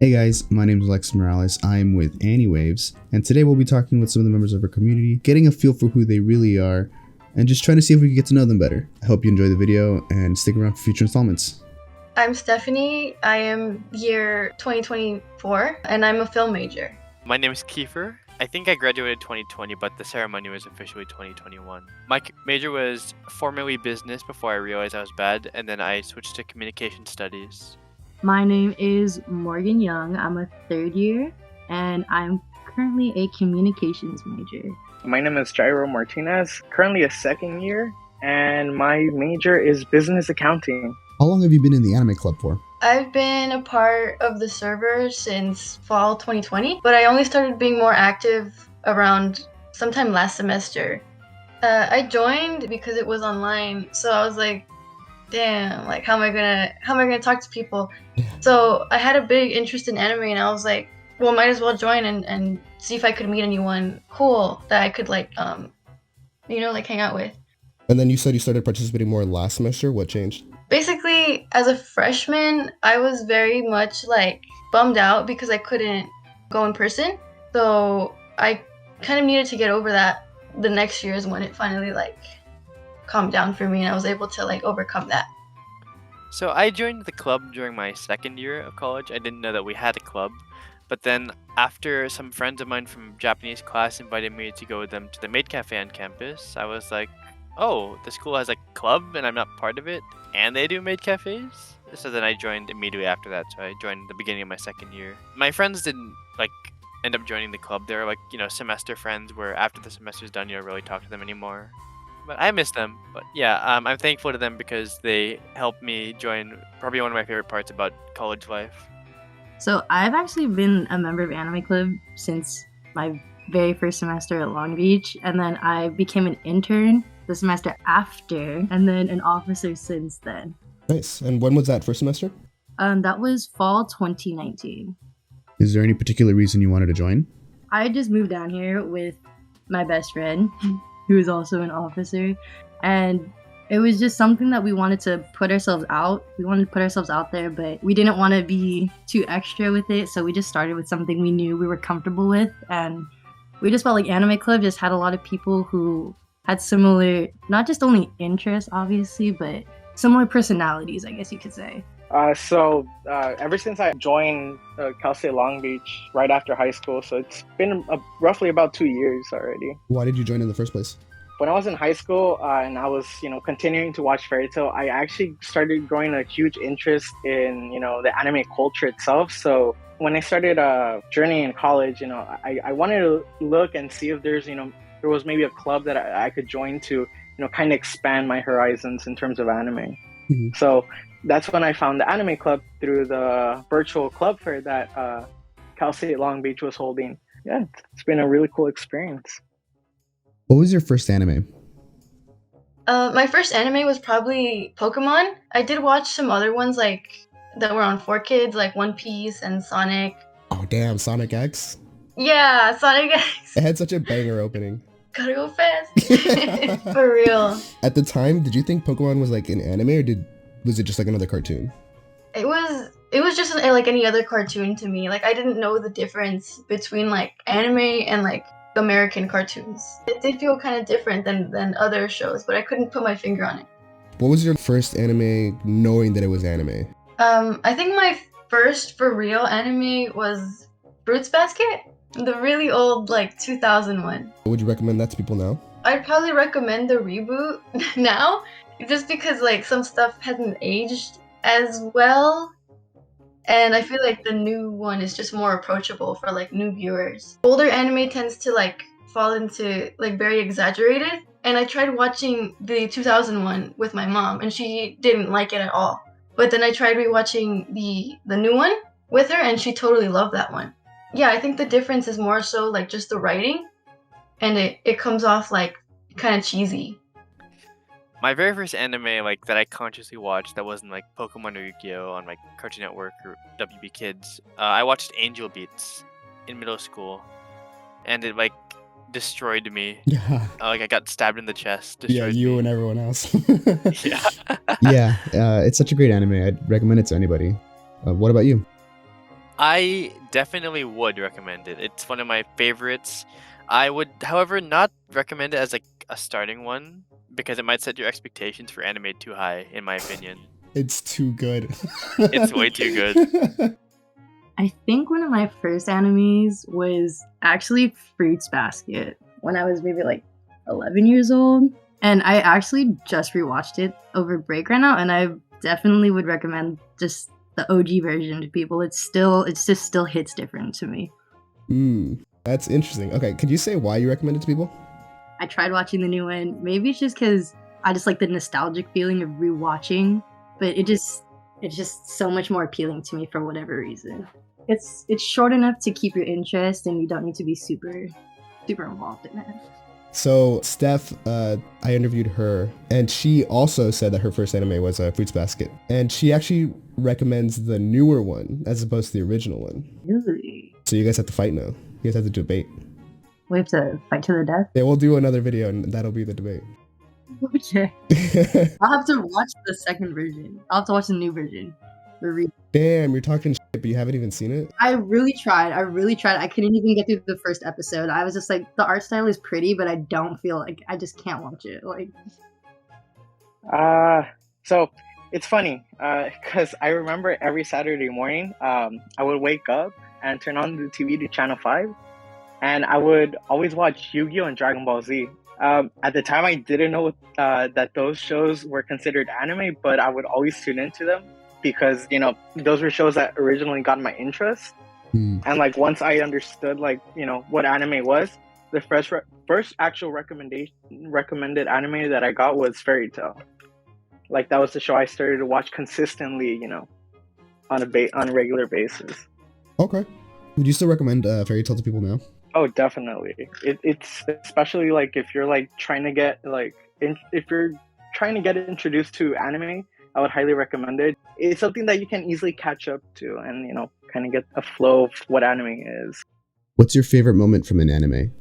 Hey guys, my name is Alex Morales. I'm with Annie Waves, and today we'll be talking with some of the members of our community, getting a feel for who they really are, and just trying to see if we can get to know them better. I hope you enjoy the video and stick around for future installments. I'm Stephanie. I am year 2024, and I'm a film major. My name is Kiefer. I think I graduated 2020, but the ceremony was officially 2021. My major was formerly business before I realized I was bad, and then I switched to communication studies. My name is Morgan Young. I'm a third year, and I'm currently a communications major. My name is Jairo Martinez, currently a second year, and my major is business accounting. How long have you been in the anime club for? I've been a part of the server since fall 2020, but I only started being more active around sometime last semester. I joined because it was online, so I was like, damn, like how am I gonna talk to people? So I had a big interest in anime, and I was like, well, might as well join and see if I could meet anyone cool that I could like hang out with. And then you said you started participating more last semester. What changed? Basically, as a freshman, I was very much like bummed out because I couldn't go in person. So I kind of needed to get over that. The next year is when it finally like calmed down for me, and I was able to like overcome that. So I joined the club during my second year of college. I didn't know that we had a club. But then after some friends of mine from Japanese class invited me to go with them to the maid cafe on campus, I was like, oh, the school has a club and I'm not part of it, and they do maid cafes? So then I joined immediately after that. So I joined the beginning of my second year. My friends didn't end up joining the club. They were semester friends where after the semester's done, you don't really talk to them anymore. But I miss them. But yeah, I'm thankful to them because they helped me join probably one of my favorite parts about college life. So I've actually been a member of Anime Club since my very first semester at Long Beach, and then I became an intern the semester after, and then an officer since then. Nice. And when was that first semester? That was fall 2019. Is there any particular reason you wanted to join? I just moved down here with my best friend, who is also an officer, and it was just something that we wanted to put ourselves out. We wanted to put ourselves out there, but we didn't want to be too extra with it, so we just started with something we knew we were comfortable with, and we just felt like Anime Club just had a lot of people who had similar, not just only interests, obviously, but similar personalities, I guess you could say. Ever since I joined Cal State Long Beach right after high school, so it's been roughly about 2 years already. Why did you join in the first place? When I was in high school and I was, continuing to watch Fairy Tail, I actually started growing a huge interest in, the anime culture itself. So when I started journeying in college, I wanted to look and see if there was maybe a club that I could join to, kind of expand my horizons in terms of anime. Mm-hmm. So that's when I found the Anime Club through the virtual club fair that Cal State Long Beach was holding. Yeah, it's been a really cool experience. What was your first anime? My first anime was probably Pokemon. I did watch some other ones like that were on 4Kids, like One Piece and Sonic. Oh, damn, Sonic X. Yeah, Sonic X. It had such a banger opening. Gotta go fast. For real. At the time, did you think Pokemon was like an anime, or was it just like another cartoon? It was just like any other cartoon to me. Like I didn't know the difference between like anime and like American cartoons. It did feel kind of different than other shows, but I couldn't put my finger on it. What was your first anime knowing that it was anime? I think my first for real anime was Fruits Basket, the really old like 2001. Would you recommend that to people now? I'd probably recommend the reboot now, just because like some stuff hasn't aged as well. And I feel like the new one is just more approachable for like new viewers. Older anime tends to like fall into like very exaggerated. And I tried watching the 2001 with my mom, and she didn't like it at all. But then I tried rewatching the new one with her, and she totally loved that one. Yeah, I think the difference is more so like just the writing, and it comes off like kind of cheesy. My very first anime that I consciously watched that wasn't like Pokemon or Yu-Gi-Oh on like Cartoon Network or WB Kids. I watched Angel Beats in middle school, and it destroyed me. Yeah. I got stabbed in the chest. Yeah, you me. and everyone else. Yeah. Yeah, it's such a great anime. I'd recommend it to anybody. What about you? I definitely would recommend it. It's one of my favorites. I would, however, not recommend it as like a starting one because it might set your expectations for anime too high, in my opinion. It's too good. It's way too good. I think one of my first animes was actually Fruits Basket when I was maybe like 11 years old. And I actually just rewatched it over break right now, and I definitely would recommend just the OG version to people. It just still hits different to me. That's interesting. Okay, could you say why you recommend it to people? I tried watching the new one. Maybe it's just because I just like the nostalgic feeling of rewatching, but it's just so much more appealing to me for whatever reason. It's short enough to keep your interest, and you don't need to be super involved in it. So Steph, I interviewed her, and she also said that her first anime was Fruits Basket, and she actually recommends the newer one as opposed to the original one. Really? So you guys have to fight now. You guys have to debate. We have to fight to the death? Yeah, we'll do another video, and that'll be the debate. Okay. I'll have to watch the second version. I'll have to watch the new version. Damn, you're talking shit, but you haven't even seen it? I really tried. I couldn't even get through the first episode. I was just like, the art style is pretty, but I don't feel like I just can't watch it. Like, so it's funny, because I remember every Saturday morning, I would wake up and turn on the TV to Channel 5, and I would always watch Yu-Gi-Oh! And Dragon Ball Z. At the time, I didn't know that those shows were considered anime, but I would always tune into them because, you know, those were shows that originally got my interest. And like once I understood, like, you know, what anime was, the first actual recommended anime that I got was Fairy Tail. Like that was the show I started to watch consistently, you know, on a regular basis. Okay. Would you still recommend Fairy Tail to people now? Oh, definitely. It's especially like if you're like trying to get introduced to anime, I would highly recommend it. It's something that you can easily catch up to and, you know, kind of get a flow of what anime is. What's your favorite moment from an anime?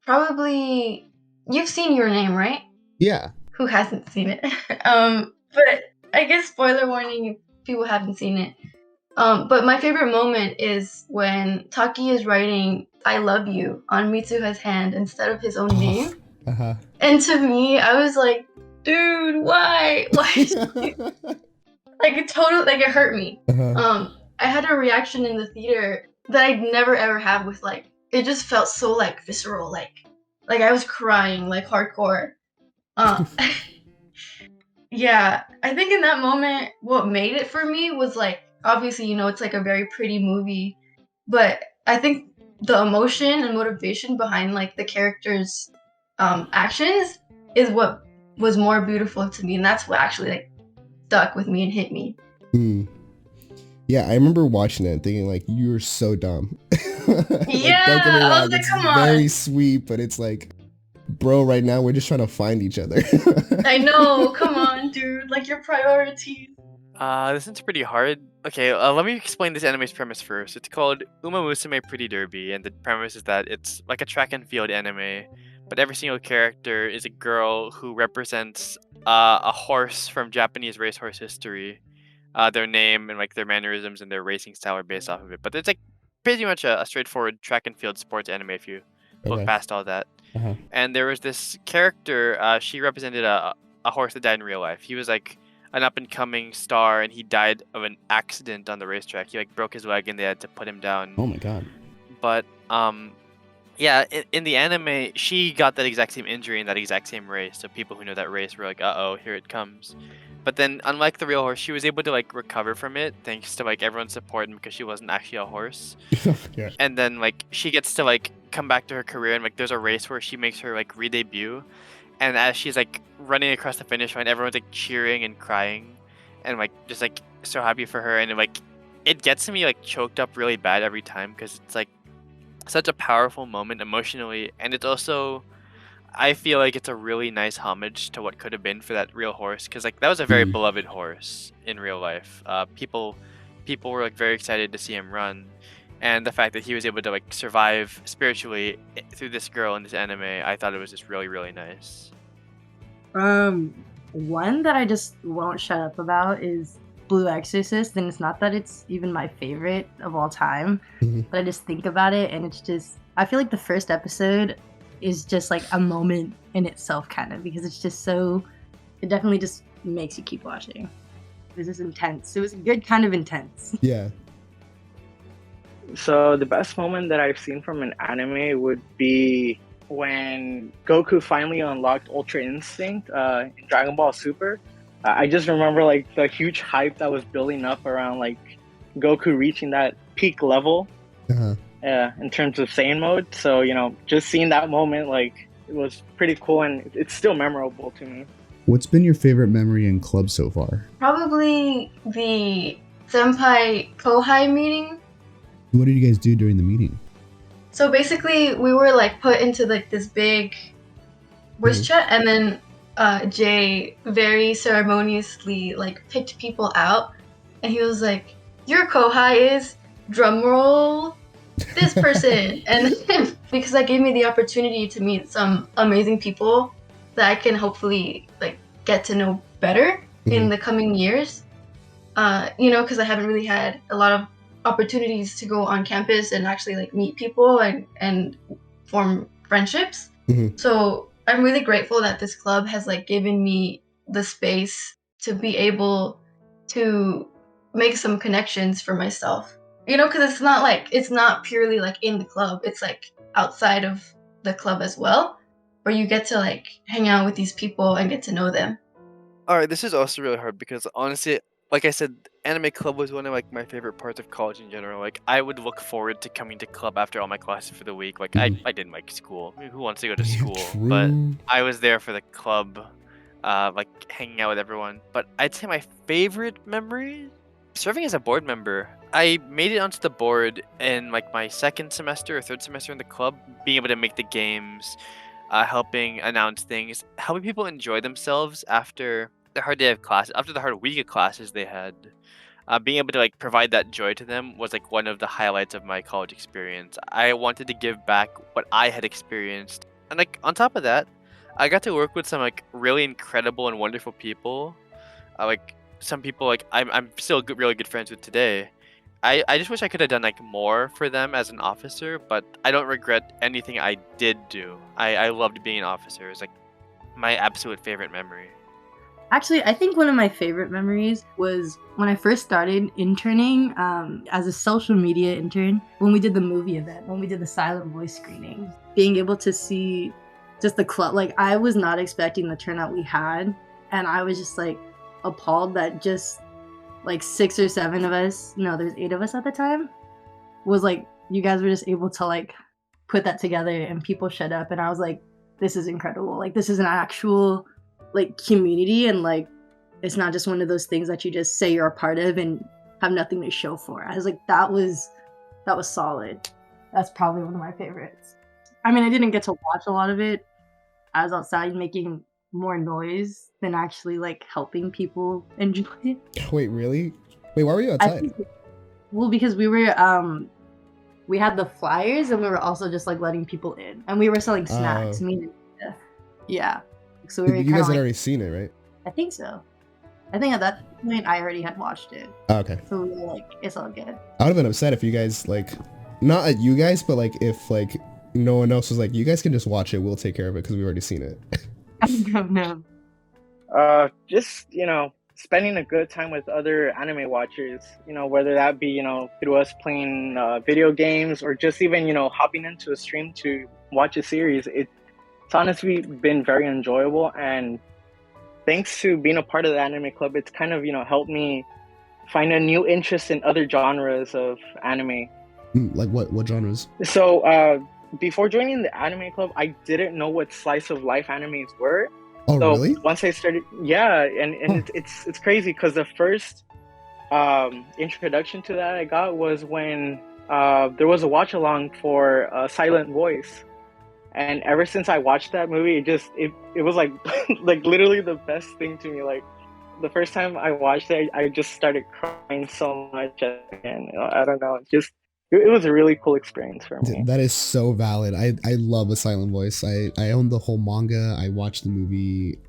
Probably you've seen Your Name, right? Yeah. Who hasn't seen it? But I guess spoiler warning if people haven't seen it. But my favorite moment is when Taki is writing "I love you" on Mitsuha's hand instead of his own name. Uh-huh. And to me, I was like, dude, why? Like it hurt me. Uh-huh. I had a reaction in the theater that I'd never ever have with like, it just felt so like visceral, like I was crying like hardcore. Yeah, I think in that moment, what made it for me was like, obviously, you know, it's like a very pretty movie, but I think the emotion and motivation behind like the characters' actions is what was more beautiful to me, and that's what actually like stuck with me and hit me. Yeah, I remember watching it and thinking like, you're so dumb. Yeah, don't get me wrong, I was like, it's come on. very sweet, but it's like, bro, right now we're just trying to find each other. I know, come on, dude, like your priorities. This one's pretty hard. Okay, let me explain this anime's premise first. It's called Uma Musume Pretty Derby, and the premise is that it's like a track and field anime, but every single character is a girl who represents a horse from Japanese racehorse history. Their name and like their mannerisms and their racing style are based off of it. But it's like pretty much a straightforward track and field sports anime if you look past all that. Uh-huh. And there was this character, she represented a horse that died in real life. He was like an up and coming star, and he died of an accident on the racetrack. He like broke his leg and they had to put him down. Oh my god. But yeah, in the anime, she got that exact same injury in that exact same race. So people who know that race were like, "Uh-oh, here it comes." But then, unlike the real horse, she was able to like recover from it thanks to like everyone's support, and because she wasn't actually a horse. Yeah. And then like she gets to like come back to her career, and like there's a race where she makes her like re-debut, and as she's like running across the finish line, everyone's like cheering and crying, and like just like so happy for her, and like it gets me like choked up really bad every time because it's like such a powerful moment emotionally, and it's also, I feel like it's a really nice homage to what could have been for that real horse, because like that was a very beloved horse in real life. People were like very excited to see him run, and the fact that he was able to like survive spiritually through this girl in this anime, I thought it was just really, really nice. One that I just won't shut up about is Blue Exorcist, and it's not that it's even my favorite of all time, but I just think about it, and it's just, I feel like the first episode is just like a moment in itself, kind of, because it's just so, it definitely just makes you keep watching. It was just intense. It was good kind of intense. Yeah. So the best moment that I've seen from an anime would be when Goku finally unlocked Ultra Instinct in Dragon Ball Super. I just remember like the huge hype that was building up around like Goku reaching that peak level in terms of Saiyan mode. So, you know, just seeing that moment, like, it was pretty cool, and it's still memorable to me. What's been your favorite memory in club so far? Probably the Senpai Kohai meeting. What did you guys do during the meeting? So basically, we were like put into like this big voice chat, and then Jay very ceremoniously like picked people out, and he was like, "Your Kohai is drum roll this person," and because that gave me the opportunity to meet some amazing people that I can hopefully like get to know better in the coming years. You know, because I haven't really had a lot of opportunities to go on campus and actually like meet people and form friendships. So I'm really grateful that this club has like given me the space to be able to make some connections for myself. You know, because it's not purely like in the club. It's like outside of the club as well, where you get to like hang out with these people and get to know them. Alright, this is also really hard because honestly, like I said, anime club was one of like my favorite parts of college in general. Like I would look forward to coming to club after all my classes for the week. Like I didn't like school. I mean, who wants to go to school? True. But I was there for the club, like hanging out with everyone. But I'd say my favorite memory, serving as a board member. I made it onto the board in like my second semester or third semester in the club, being able to make the games, helping announce things, helping people enjoy themselves after the hard day of class, after the hard week of classes they had. Being able to like provide that joy to them was like one of the highlights of my college experience. I wanted to give back what I had experienced, and like on top of that, I got to work with some like really incredible and wonderful people. Like some people like I'm still really good friends with today. I just wish I could have done like more for them as an officer, but I don't regret anything I did do. I loved being an officer. It's like my absolute favorite memory. Actually, I think one of my favorite memories was when I first started interning as a social media intern, when we did the movie event, when we did the silent voice screening. Being able to see just the club, like I was not expecting the turnout we had, and I was just like appalled that just like 6 or 7 of us, no, there's 8 of us at the time, was like, you guys were just able to like put that together and people shut up, and I was like, this is incredible. Like this is an actual like community, and like it's not just one of those things that you just say you're a part of and have nothing to show for. I was like, that was solid. That's probably one of my favorites. I mean, I didn't get to watch a lot of it. I was outside making more noise than actually like helping people enjoy it. Wait, really? Wait, why were you outside? Well, because we were we had the flyers, and we were also just like letting people in, and we were selling snacks. Yeah. So we were you guys had like, already seen it, right? I think so. I think at that point I already had watched it. Oh, okay. So we were like, it's all good. I would have been upset if you guys like, not at you guys, but like if like no one else was like, you guys can just watch it, we'll take care of it because we've already seen it. No. Just, you know, spending a good time with other anime watchers, you know, whether that be, you know, through us playing video games or just even, you know, hopping into a stream to watch a series. It's honestly been very enjoyable, and thanks to being a part of the anime club, it's kind of, you know, helped me find a new interest in other genres of anime. Like what genres? So before joining the anime club, I didn't know what slice of life animes were. Oh, so really? Once I started, yeah, and it's crazy because the first introduction to that I got was when there was a watch along for Silent Voice. And ever since I watched that movie, it was like like literally the best thing to me. Like the first time I watched it, I just started crying so much, and you know, I don't know, it was a really cool experience for me. That is so valid. I love A Silent Voice. I own the whole manga. I watched the movie.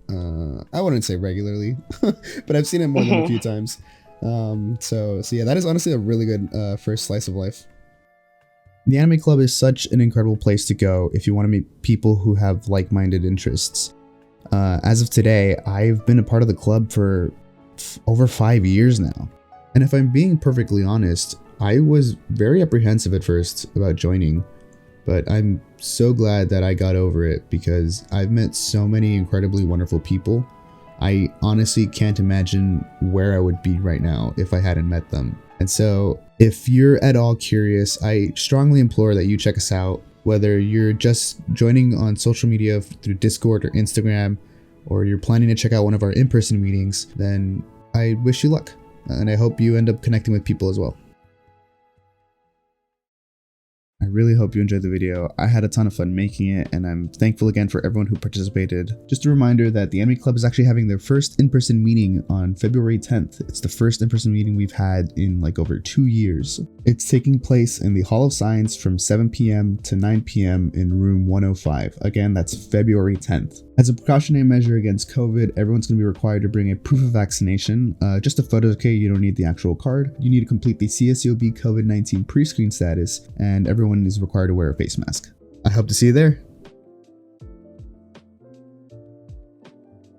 I wouldn't say regularly, but I've seen it more than a few times. So yeah, that is honestly a really good first slice of life. The Anime Club is such an incredible place to go if you want to meet people who have like-minded interests. As of today, I've been a part of the club for over 5 years now. And if I'm being perfectly honest, I was very apprehensive at first about joining, but I'm so glad that I got over it because I've met so many incredibly wonderful people. I honestly can't imagine where I would be right now if I hadn't met them. And so if you're at all curious, I strongly implore that you check us out, whether you're just joining on social media through Discord or Instagram, or you're planning to check out one of our in-person meetings, then I wish you luck. And I hope you end up connecting with people as well. I really hope you enjoyed the video. I had a ton of fun making it, and I'm thankful again for everyone who participated. Just a reminder that the Anime Club is actually having their first in-person meeting on February 10th. It's the first in-person meeting we've had in like over 2 years. It's taking place in the Hall of Science from 7 p.m. to 9 p.m. in room 105. Again, that's February 10th. As a precautionary measure against COVID, everyone's going to be required to bring a proof of vaccination. Just a photo, okay? You don't need the actual card. You need to complete the CSULB COVID-19 pre-screen status, and everyone is required to wear a face mask. I hope to see you there.